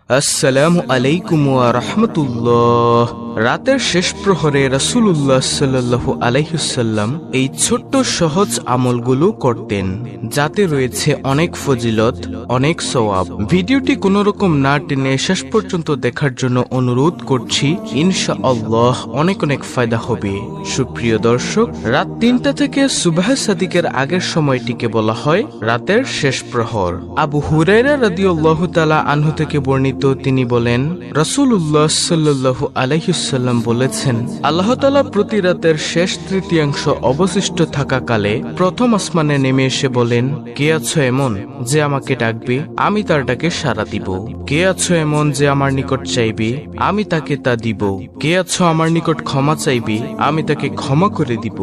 আসসালামু আলাইকুম ওয়া রাহমাতুল্লাহ। রাতের শেষ প্রহরে রাসূলুল্লাহ সাল্লাল্লাহু আলাইহি ওয়াসাল্লাম এই ছোট্ট সহজ আমলগুলো করতেন, যাতে রয়েছে অনেক ফজিলত, অনেক সওয়াব। ভিডিওটি কোনো রকম না টেনে শেষ পর্যন্ত দেখার জন্য অনুরোধ করছি, ইনশাআল্লাহ অনেক অনেক ফায়দা হবে। সুপ্রিয় দর্শক, রাত ৩টা থেকে সুবহ সাদিকের আগের সময়টিকে বলা হয় রাতের শেষ প্রহর। আবু হুরায়রা রাদিয়াল্লাহু তাআলা আনহু থেকে বর্ণিত, তিনি বলেন, রাসূলুল্লাহ সাল্লাল্লাহু আলাইহি ওয়াসাল্লাম বলেছেন, আল্লাহ তাআলা প্রতি রাতের শেষ তৃতীয়াংশ অবশিষ্ট থাকাকালে প্রথম আসমানে নেমে এসে বলেন, কে আছো এমন যে আমাকে ডাকবে, আমি তার ডাকে সাড়া দিব। কে আছো এমন যে আমার নিকট চাইবে, আমি তাকে তা দিব। কে আছো আমার নিকট ক্ষমা চাইবে, আমি তাকে ক্ষমা করে দিব।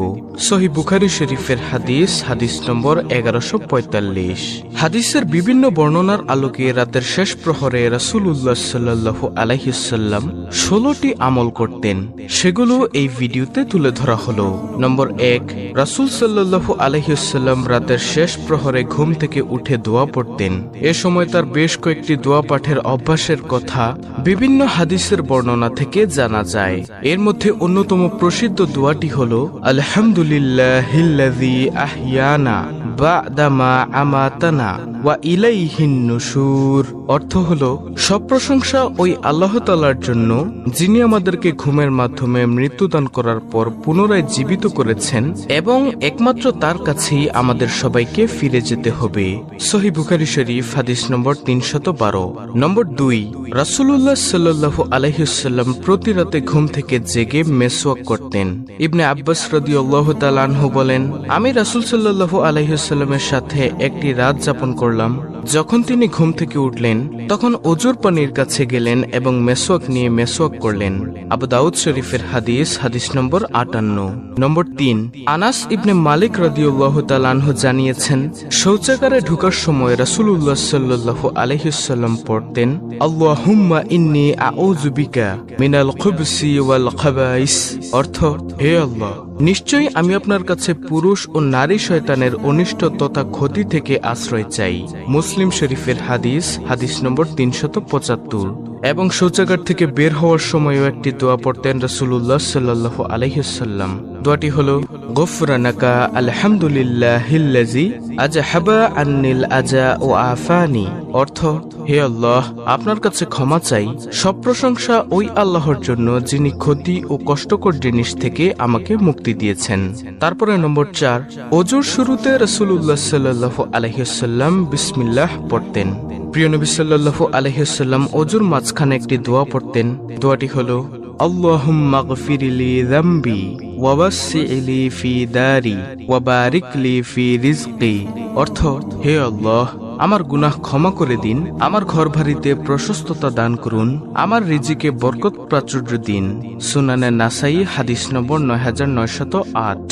সহিহ বুখারী শরীফের হাদিস, হাদিস নম্বর 1145। হাদিসের বিভিন্ন বর্ণনার আলোকে রাতের শেষ প্রহরে রাসূলুল্লাহ সাল্লাল্লাহু আলাইহি ওয়াসাল্লাম 16টি আমল করতেন, সেগুলো এই ভিডিওতে তুলে ধরা হলো। নম্বর 1, রাসূল সাল্লাল্লাহু আলাইহি ওয়াসাল্লাম রাতের শেষ প্রহরে ঘুম থেকে উঠে দোয়া পড়তেন। এ সময় তার বেশ কয়েকটি দোয়া পাঠের অভ্যাসের কথা বিভিন্ন হাদিসের বর্ণনা থেকে জানা যায়। এর মধ্যে অন্যতম প্রসিদ্ধ দোয়াটি হলো, আলহামদুলিল্লাহিল্লাযী আহইয়ানা বা'দা মা আমাতানা ওয়া ইলাইহিন নুশুর। অর্থ হলো, সব প্রশংসা ওই আল্লাহ তাআলার জন্য, যিনি আমাদেরকে ঘুমের মাধ্যমে মৃত্যুদান করার পর পুনরায় জীবিত করেছেন, এবং একমাত্র তার কাছেই আমাদের সবাইকে ফিরে যেতে হবে। সহিহ বুখারী শরীফ, হাদিস নম্বর 312। নম্বর 2, রাসূলুল্লাহ সাল্লাল্লাহু আলাইহি ওয়াসাল্লাম প্রতি রাতে ঘুম থেকে জেগে মেসওয়াক করতেন। ইবনে আব্বাস রাদিয়াল্লাহু তাআলা আনহু বলেন, আমি রাসূল সাল্লাল্লাহু আলাইহি ওয়াসাল্লামের সাথে একটি রাত যাপন করলাম। যখন তিনি ঘুম থেকে উঠলেন, তখন অজুর পানির কাছে গেলেন এবং মেসওয়াক নিয়ে মেসওয়াক করলেন। আবু দাউদ শরীফের হাদিস, হাদিস নম্বর 58। নম্বর 3, আনাস ইবনে মালিক রাদিয়াল্লাহু তাআলা আনহু জানিয়েছেন, শৌচাগারে ঢোকার সময় রাসূলুল্লাহ সাল্লাল্লাহু আলাইহি ওয়াসাল্লাম পড়তেন, আল্লাহুম্মা ইন্নী আউযু বিকা মিনাল খুবসি ওয়াল খাবাইস। অর্থ, হে আল্লাহ, নিশ্চয়ই আমি আপনার কাছে পুরুষ ও নারী শয়তানের অনিষ্ট তথা ক্ষতি থেকে আশ্রয় চাই। মুসলিম শরীফের হাদিস, হাদিস নম্বর 375। এবং শৌচাগার থেকে বের হওয়ার সময়ও একটি দোয়া পড়তেন রাসূলুল্লাহ সাল্লাল্লাহু আলাইহি ওয়াসাল্লাম। দোয়াটি হলো, গফরানাকা আলহামদুলিল্লাহিল্লাযী আযহাবা আন্নিল আজা ওয়া আফানি। অর্থ, হে আল্লাহ, আপনার কাছে ক্ষমা চাই, সব প্রশংসা ওই আল্লাহর জন্য, যিনি ক্ষতি ও কষ্টকর জিনিস থেকে আমাকে মুক্তি দিয়েছেন। তারপরে নম্বর 4, ওযুর শুরুতে রাসূলুল্লাহ সাল্লাল্লাহু আলাইহি ওয়াসাল্লাম বিসমিল্লাহ পড়তেন। প্রিয় নবী সাল্লাল্লাহু আলাইহি ওয়াসাল্লাম ওযুর মাঝখানে একটি দোয়া পড়তেন। দোয়াটি হলো, আল্লাহুম্মা গফিরলি যামবি ওয়া ওয়াসসি'লি ফি দারি ওয়া বারিকলি ফি রিজকি। অর্থ, হে আল্লাহ, আমার গুনাহ ক্ষমা করে দিন, আমার ঘর বাড়িতে প্রশস্ততা দান করুন, আমার রিজিকে বরকত প্রাচুর্য দিন। সুনানে নাসাই, হাদিস নম্বর 9908।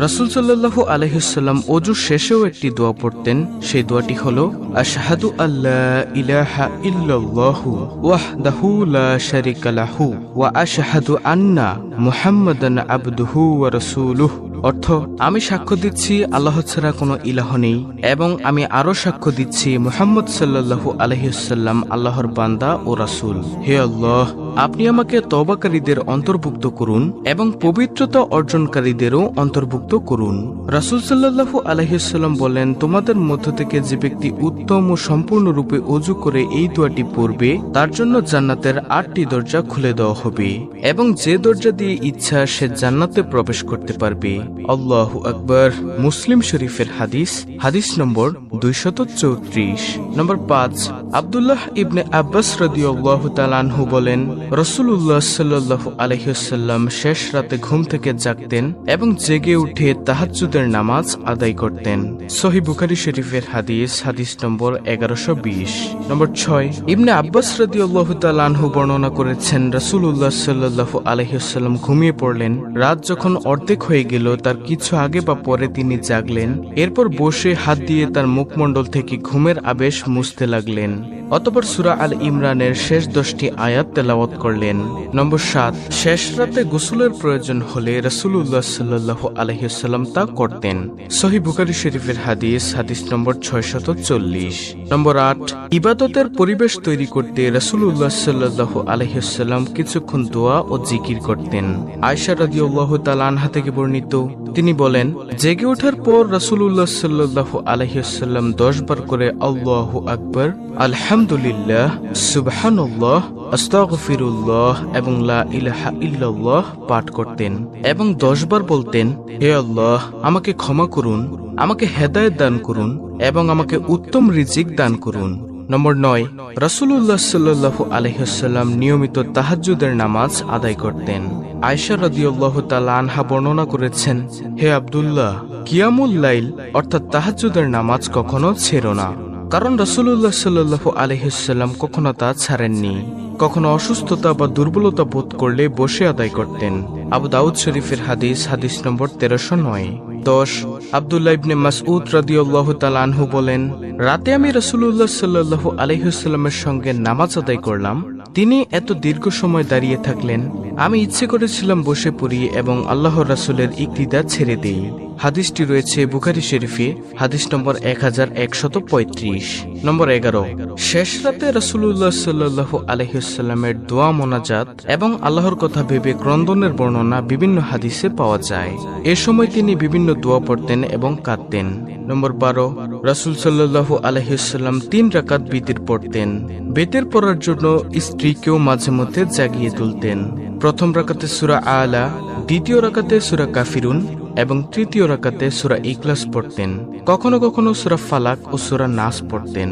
রাসূল সাল্লাল্লাহু আলাইহি ওয়াসাল্লাম ওযু শেষেও একটি দোয়া পড়তেন। সেই দোয়াটি হলো, আশহাদু আল্লা ইলাহা ইল্লাল্লাহু ওয়াহদাহু লা শারীকা লাহু ওয়া আশহাদু আন্না মুহাম্মাদান আবদুহু ওয়া রাসূলুহু। অর্থ, আমি সাক্ষ্য দিচ্ছি আল্লাহ ছাড়া কোনো ইলাহ নেই, এবং আমি আরো সাক্ষ্য দিচ্ছি মুহাম্মদ সাল্লাল্লাহু আলাইহি ওয়াসাল্লাম আল্লাহর বান্দা ও রাসূল। হে আল্লাহ, আপনি আমাকে তওবাকারীদের অন্তর্ভুক্ত করুন এবং পবিত্রতা অর্জনকারীদেরও অন্তর্ভুক্ত করুন। রাসূল সাল্লাল্লাহু আলাইহি ওয়াসাল্লাম বলেন, তোমাদের মধ্য থেকে যে ব্যক্তি উত্তম ও সম্পূর্ণরূপে ওযু করে এই দোয়াটি পড়বে, তার জন্য জান্নাতের 8টি দরজা খুলে দেওয়া হবে, এবং যে দরজা দিয়ে ইচ্ছা সে জান্নাতে প্রবেশ করতে পারবে। আল্লাহু আকবার। মুসলিম শরীফের হাদিস, হাদিস নম্বর 234। নম্বর 5, আব্দুল্লাহ ইবনে আব্বাস রাদিয়াল্লাহু তাআলা আনহু বলেন, রাসূলুল্লাহ সাল্লাল্লাহু আলাইহি ওয়াসাল্লাম শেষ রাতে ঘুম থেকে জাগতেন এবং জেগে উঠে তাহাজ্জুদের নামাজ আদায় করতেন। সহিহ বুখারী শরীফের হাদিস, হাদিস নম্বর 1120। নম্বর 6, ইবনে আব্বাস রাদিয়াল্লাহু তাআলা আনহু বর্ণনা করেছেন, রাসূলুল্লাহ সাল্লাল্লাহু আলাইহি ওয়াসাল্লাম ঘুমিয়ে পড়লেন। রাত যখন অর্ধেক হয়ে গেল, তার কিছু আগে বা পরে তিনি জাগলেন। এরপর বসে হাত দিয়ে তার মুখমণ্ডল থেকে ঘুমের আবেশ মুছতে লাগলেন। অতঃপর সূরা আল ইমরানের শেষ 10টি আয়াত তেলাওয়াত করলেন। নম্বর 7, শেষ রাতে গোসলের প্রয়োজন হলে রাসূলুল্লাহ সাল্লাল্লাহু আলাইহি ওয়াসাল্লাম তা করতেন। সহিহ বুখারী শরীফের হাদিস নম্বর 640। নম্বর 8, ইবাদতের পরিবেশ তৈরি করতে রাসূলুল্লাহ সাল্লাল্লাহু আলাইহি ওয়াসাল্লাম কিছুক্ষণ দোয়া ও জিকির করতেন। আয়েশা রাদিয়াল্লাহু তাআলা আনহা থেকে বর্ণিত, তিনি বলেন, জেগে ওঠার পর রাসূলুল্লাহ সাল্লাল্লাহু আলাইহি ওয়াসাল্লাম 10 বার করে আল্লাহু আকবার, আলহামদুলিল্লাহ, সুবহানাল্লাহ, আস্তাগফিরুল্লাহ এবং লা ইলাহা ইল্লাল্লাহ পাঠ করতেন এবং 10 বার বলতেন, হে আল্লাহ, আমাকে ক্ষমা করুন, আমাকে হেদায়েত দান করুন এবং আমাকে উত্তম রিজিক দান করুন। নম্বর 9, রাসূলুল্লাহ সাল্লাল্লাহু আলাইহি ওয়াসাল্লাম নিয়মিত তাহাজ্জুদের নামাজ আদায় করতেন। আয়েশা রাদিয়াল্লাহু তাআলা আনহা বর্ণনা করেছেন, হে আব্দুল্লাহ, কিয়ামুল লাইল অর্থাৎ তাহাজ্জুদের নামাজ কখনো ছেড়ো না, কারণ রাসূলুল্লাহ সাল্লাল্লাহু আলাইহি ওয়াসাল্লাম কখনো তা ছাড়েননি। কখনো অসুস্থতা বা দুর্বলতা বোধ করলে বসে আদায় করতেন। আবু দাউদ শরীফের হাদিস নম্বর 1309। 10, আব্দুল্লাহ ইবনে মাসউদ রাদিয়াল্লাহু তাআলা আনহু বলেন, রাতে আমি রাসূলুল্লাহ সাল্লাল্লাহু আলাইহি ওয়াসাল্লামের সঙ্গে নামাজ আদায় করলাম। তিনি এত দীর্ঘ সময় দাঁড়িয়ে থাকলেন, আমি ইচ্ছে করেছিলাম বসে পড়ি এবং আল্লাহর রাসূলের ইক্তিদা ছেড়ে দেই। হাদিসটি রয়েছে বুখারী শরীফে, হাদিস নম্বর 1135। নম্বর 11, শেষ রাতে রাসূলুল্লাহ সাল্লাল্লাহু আলাইহি ওয়াসাল্লামের দোয়া মোনাজাত এবং আল্লাহর কথা ভেবে ক্রন্দনের বর্ণনা বিভিন্ন হাদিসে পাওয়া যায়। এ সময় তিনি বিভিন্ন দোয়া পড়তেন এবং কাঁদতেন। নম্বর 12, রাসূল সাল্লাল্লাহু আলাইহি ওয়াসাল্লাম 3 রাকাত বিতির পড়তেন। বিতির পড়ার জন্য স্ত্রীকেও মাঝে মধ্যে জাগিয়ে তুলতেন। প্রথম রাকাতে সূরা আলা, দ্বিতীয় রাকাতে সূরা কাফিরুন এবং তৃতীয় রাকাতে সূরা ইখলাস পড়তেন। কখনো কখনো সূরা ফালাক ও সূরা নাস পড়তেন।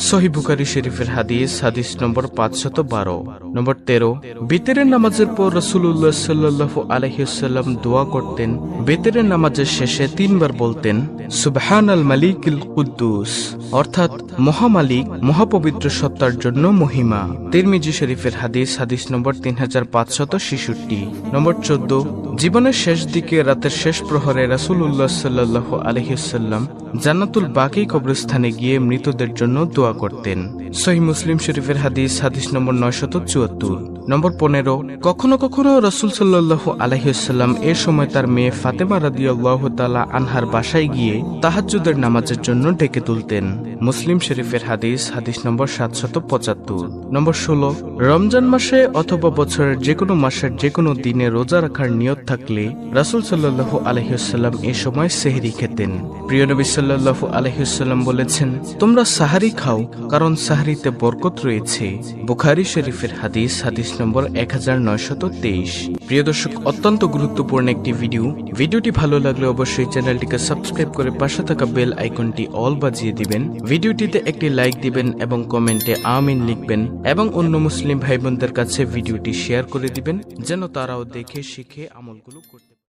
সহিহ বুখারী শরীফের হাদিস নম্বর 512। নম্বর 13, বিতরের নামাজের পর রাসূলুল্লাহ সাল্লাল্লাহু আলাইহি ওয়াসাল্লাম দোয়া করতেন। বিতরের নামাজের শেষে 3 বার বলতেন, সুবহানাল মালিকিল কুদ্দুস, অর্থাৎ মহামালিক, মহাপবিত্র সত্তার জন্য মহিমা। তিরমিজি শরীফের হাদিস নম্বর 3566। নম্বর 14, জীবনের শেষ দিকে রাতের শেষ প্রহরে রাসূলুল্লাহ সাল্লাল্লাহু আলাইহি ওয়াসাল্লাম জান্নাতুল বাকি কবরস্থানে গিয়ে মৃতদের জন্য দোয়া করতেন। সহিহ মুসলিম শরীফের হাদিস নম্বর 974। নম্বর 15, কখনো কখনো রাসূল সাল্লাল্লাহু আলাইহি ওয়াসাল্লাম এ সময় তার মেয়ে ফাতেমা রাদিয়াল্লাহু তাআলা আনহার বাসায় গিয়ে তাহাজ্জুদের নামাজের জন্য ডেকে তুলতেন। মুসলিম শরীফের হাদিস নম্বর 775। নম্বর 16, রমজান মাসে অথবা বছরের যে কোনো মাসের যে কোনো দিনে রোজা রাখার নিয়ত থাকলে রাসূল সাল্লাল্লাহু আলাইহি ওয়াসাল্লাম এ সময় সেহরি খেতেন। প্রিয় নবী সাল্লাল্লাহু আলাইহি ওয়াসাল্লাম বলেছেন, তোমরা সাহারি খাও, কারণ সাহারিতে বরকত রয়েছে। বুখারী শরীফের হাদিস নম্বর 1923। প্রিয় দর্শক, অত্যন্ত গুরুত্বপূর্ণ একটি ভিডিওটি ভালো লাগলে অবশ্যই চ্যানেলটিকে সাবস্ক্রাইব করে পাশে থাকা বেল আইকনটি অল বাজিয়ে দিবেন। ভিডিওটিতে একটি লাইক দিবেন এবং কমেন্টে আমিন লিখবেন এবং অন্য মুসলিম ভাই বোনদের কাছে ভিডিওটি শেয়ার করে দিবেন, যেন তারাও দেখে শিখে আমলগুলো করতে পারে।